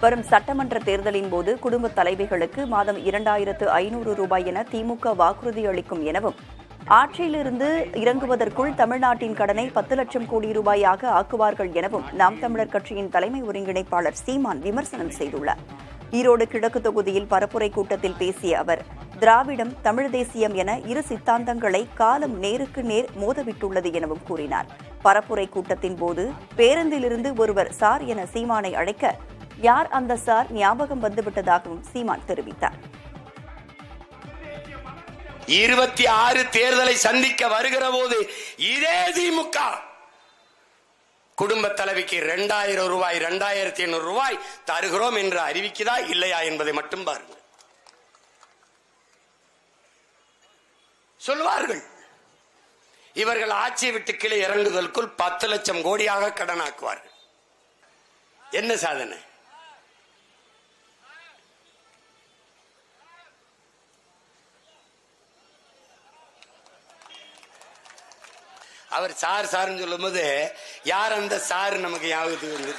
வரும் சட்டமன்ற தேர்தலின் போது குடும்ப தலைவிகளுக்கு மாதம் 2500 ரூபாய் என திமுக வாக்குறுதி அளிக்கும் எனவும், ஆட்சியிலிருந்து இறங்குவதற்குள் தமிழ்நாட்டின் கடனை 10 லட்சம் கோடி ரூபாயாக ஆக்குவார்கள் எனவும் நாம் தமிழர் கட்சியின் தலைமை ஒருங்கிணைப்பாளர் சீமான் விமர்சனம் செய்துள்ளார். ஈரோடு கிழக்கு தொகுதியில் பரப்புரை கூட்டத்தில் பேசிய அவர், திராவிடம் தமிழ் தேசியம் என இரு சித்தாந்தங்களை காலம் நேருக்கு நேர் மோதவிட்டுள்ளது எனவும் கூறினார். பரப்புரை கூட்டத்தின் போது பேருந்திலிருந்து ஒருவர் சார் என சீமானை அழைக்க, யார் அந்த சார் ஞாபகம் வந்துவிட்டதாகவும் சீமான் தெரிவித்தார். 26 தேர்தலை சந்திக்க வருகிற போது இதே திமுக குடும்ப தலைவிக்கு 2000 ரூபாய் 2500 ரூபாய் தருகிறோம் என்று அறிவிக்கிறதா இல்லையா என்பதை மட்டும் பாருங்கள். சொல்வார்கள், இவர்கள் ஆட்சியை விட்டு கீழே இறங்குதலுக்குள் 10 லட்சம் கோடியாக கடனாக்குவார்கள். என்ன சாதனை? அவர் சார் சார்ன்னு சொல்லும் போது யார் அந்த சார் நமக்கு ஞாபகத்துக்கு வந்து